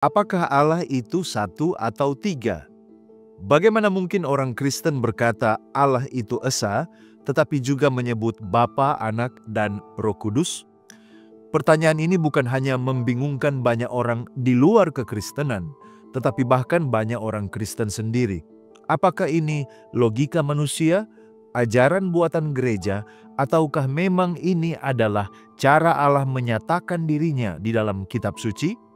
Apakah Allah itu satu atau tiga? Bagaimana mungkin orang Kristen berkata Allah itu esa, tetapi juga menyebut Bapa, Anak, dan Roh Kudus? Pertanyaan ini bukan hanya membingungkan banyak orang di luar kekristenan, tetapi bahkan banyak orang Kristen sendiri. Apakah ini logika manusia, ajaran buatan gereja, ataukah memang ini adalah cara Allah menyatakan dirinya di dalam kitab suci?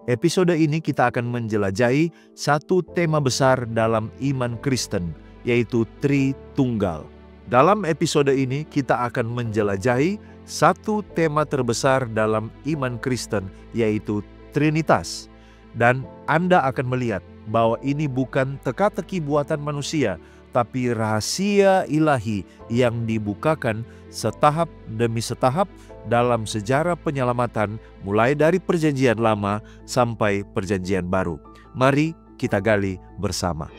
Episode ini kita akan menjelajahi satu tema besar dalam iman Kristen, yaitu Tritunggal. Dalam episode ini kita akan menjelajahi satu tema terbesar dalam iman Kristen, yaitu Trinitas. Dan Anda akan melihat bahwa ini bukan teka-teki buatan manusia, tapi rahasia ilahi yang dibukakan setahap demi setahap dalam sejarah penyelamatan mulai dari Perjanjian Lama sampai Perjanjian Baru. Mari kita gali bersama.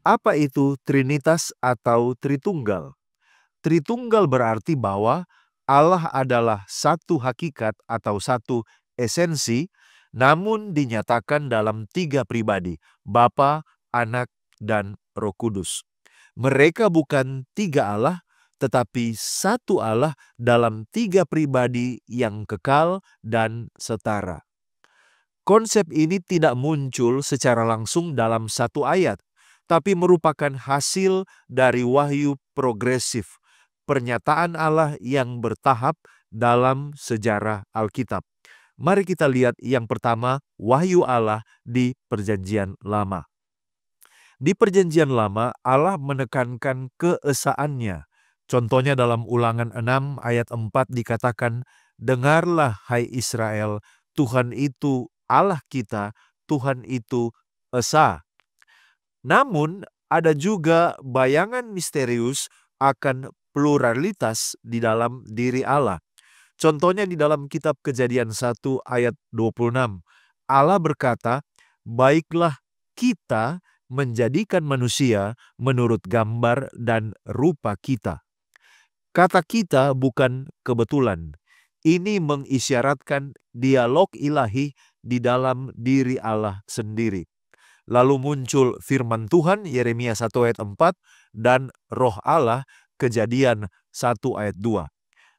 Apa itu Trinitas atau Tritunggal? Tritunggal berarti bahwa Allah adalah satu hakikat atau satu esensi, namun dinyatakan dalam tiga pribadi, Bapa, Anak, dan Roh Kudus. Mereka bukan tiga Allah, tetapi satu Allah dalam tiga pribadi yang kekal dan setara. Konsep ini tidak muncul secara langsung dalam satu ayat, tapi merupakan hasil dari wahyu progresif, pernyataan Allah yang bertahap dalam sejarah Alkitab. Mari kita lihat yang pertama, wahyu Allah di Perjanjian Lama. Di Perjanjian Lama, Allah menekankan keesaannya. Contohnya dalam Ulangan 6 ayat 4 dikatakan, "Dengarlah hai Israel, Tuhan itu Allah kita, Tuhan itu esa." Namun, ada juga bayangan misterius akan pluralitas di dalam diri Allah. Contohnya di dalam kitab Kejadian 1 ayat 26. Allah berkata, "Baiklah kita menjadikan manusia menurut gambar dan rupa kita." Kata kita bukan kebetulan. Ini mengisyaratkan dialog ilahi di dalam diri Allah sendiri. Lalu muncul firman Tuhan, Yeremia 1 ayat 4, dan Roh Allah, Kejadian 1 ayat 2.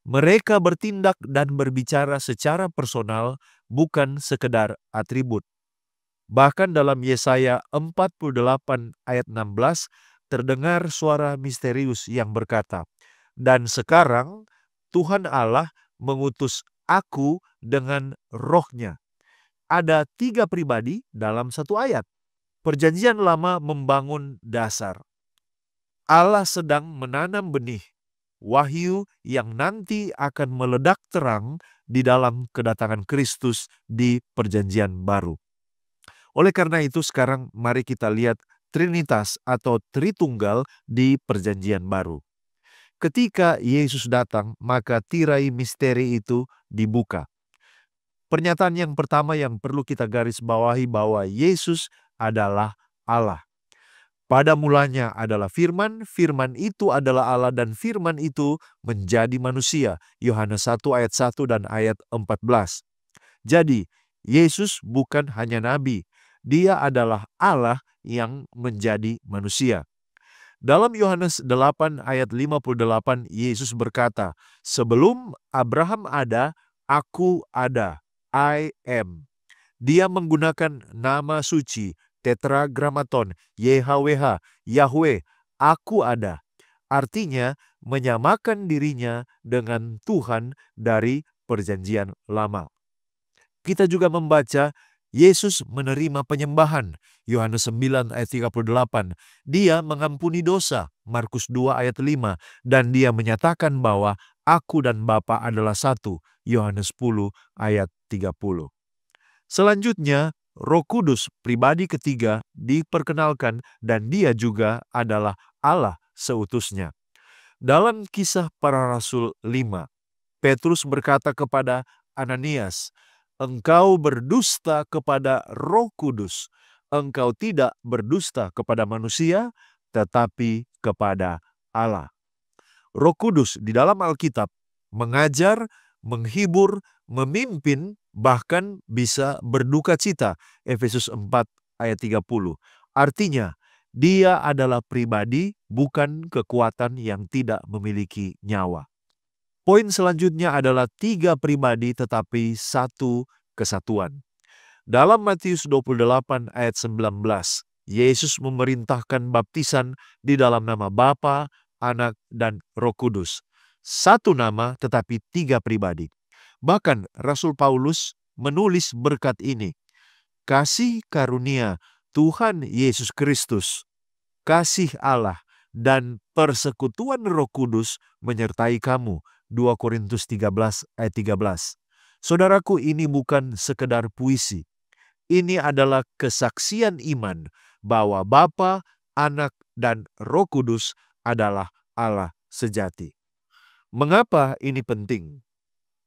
Mereka bertindak dan berbicara secara personal, bukan sekedar atribut. Bahkan dalam Yesaya 48 ayat 16, terdengar suara misterius yang berkata, "Dan sekarang Tuhan Allah mengutus aku dengan rohnya." Ada tiga pribadi dalam satu ayat. Perjanjian Lama membangun dasar. Allah sedang menanam benih wahyu yang nanti akan meledak terang di dalam kedatangan Kristus di Perjanjian Baru. Oleh karena itu sekarang mari kita lihat Trinitas atau Tritunggal di Perjanjian Baru. Ketika Yesus datang, maka tirai misteri itu dibuka. Pernyataan yang pertama yang perlu kita garis bawahi bahwa Yesus adalah Allah. Pada mulanya adalah firman, firman itu adalah Allah dan firman itu menjadi manusia. Yohanes 1 ayat 1 dan ayat 14. Jadi, Yesus bukan hanya nabi, dia adalah Allah yang menjadi manusia. Dalam Yohanes 8 ayat 58, Yesus berkata, "Sebelum Abraham ada, aku ada. I am." Dia menggunakan nama suci, tetragramaton, YHWH, Yahweh, aku ada. Artinya menyamakan dirinya dengan Tuhan dari Perjanjian Lama. Kita juga membaca Yesus menerima penyembahan, Yohanes 9 ayat 38. Dia mengampuni dosa, Markus 2 ayat 5. Dan dia menyatakan bahwa aku dan Bapa adalah satu, Yohanes 10 ayat 30. Selanjutnya, Roh Kudus, pribadi ketiga, diperkenalkan dan dia juga adalah Allah seutusnya. Dalam Kisah Para Rasul 5, Petrus berkata kepada Ananias, "Engkau berdusta kepada Roh Kudus engkau tidak berdusta kepada manusia, tetapi kepada Allah. Roh Kudus di dalam Alkitab mengajar, menghibur, memimpin, bahkan bisa berduka cita. Efesus 4 ayat 30. Artinya, dia adalah pribadi, bukan kekuatan yang tidak memiliki nyawa. Poin selanjutnya adalah 3 pribadi tetapi satu kesatuan. Dalam Matius 28 ayat 19, Yesus memerintahkan baptisan di dalam nama Bapa, Anak, dan Roh Kudus. Satu nama tetapi 3 pribadi. Bahkan Rasul Paulus menulis berkat ini. Kasih karunia Tuhan Yesus Kristus, kasih Allah, dan persekutuan Roh Kudus menyertai kamu. 2 Korintus 13 ayat 13. Saudaraku, ini bukan sekedar puisi. Ini adalah kesaksian iman bahwa Bapa, Anak, dan Roh Kudus adalah Allah sejati. Mengapa ini penting?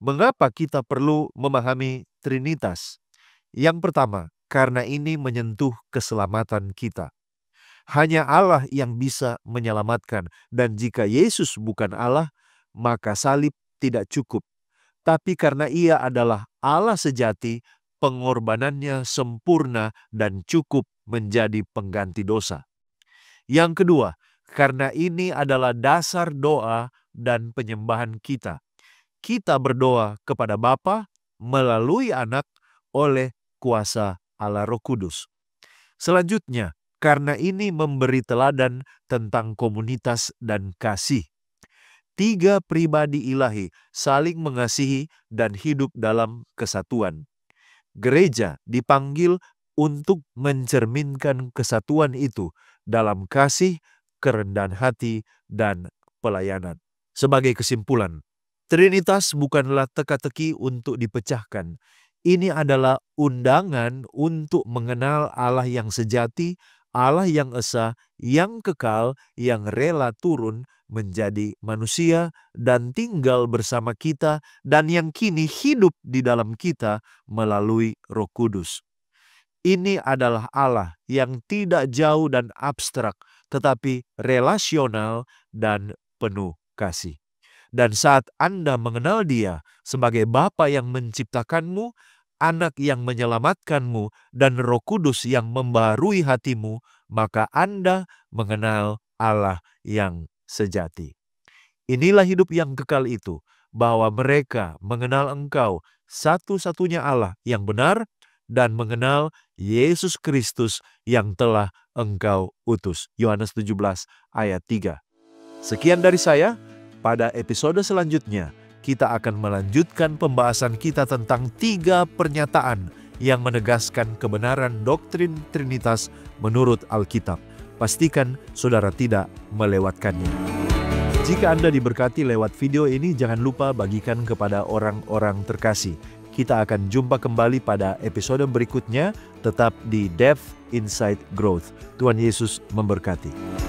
Mengapa kita perlu memahami Trinitas? Yang pertama, karena ini menyentuh keselamatan kita. Hanya Allah yang bisa menyelamatkan, dan jika Yesus bukan Allah, maka salib tidak cukup. Tapi karena Ia adalah Allah sejati, pengorbanannya sempurna dan cukup menjadi pengganti dosa. Yang kedua, karena ini adalah dasar doa dan penyembahan kita. Kita berdoa kepada Bapa melalui Anak oleh kuasa Allah Roh Kudus. Selanjutnya, karena ini memberi teladan tentang komunitas dan kasih. 3 pribadi ilahi saling mengasihi dan hidup dalam kesatuan. Gereja dipanggil untuk mencerminkan kesatuan itu dalam kasih, kerendahan hati, dan pelayanan. Sebagai kesimpulan, Trinitas bukanlah teka-teki untuk dipecahkan. Ini adalah undangan untuk mengenal Allah yang sejati, Allah yang esa, yang kekal, yang rela turun menjadi manusia dan tinggal bersama kita, dan yang kini hidup di dalam kita melalui Roh Kudus. Ini adalah Allah yang tidak jauh dan abstrak, tetapi relasional dan penuh kasih. Dan saat Anda mengenal Dia sebagai Bapa yang menciptakanmu, Anak yang menyelamatkanmu, dan Roh Kudus yang membaharui hatimu, maka Anda mengenal Allah yang sejati. Inilah hidup yang kekal itu, bahwa mereka mengenal Engkau, satu-satunya Allah yang benar, dan mengenal Yesus Kristus yang telah Engkau utus. Yohanes 17 ayat 3. Sekian dari saya. Pada episode selanjutnya, kita akan melanjutkan pembahasan kita tentang 3 pernyataan yang menegaskan kebenaran doktrin Trinitas menurut Alkitab. Pastikan saudara tidak melewatkannya. Jika Anda diberkati lewat video ini, jangan lupa bagikan kepada orang-orang terkasih. Kita akan jumpa kembali pada episode berikutnya, tetap di Depth Insight Growth. Tuhan Yesus memberkati.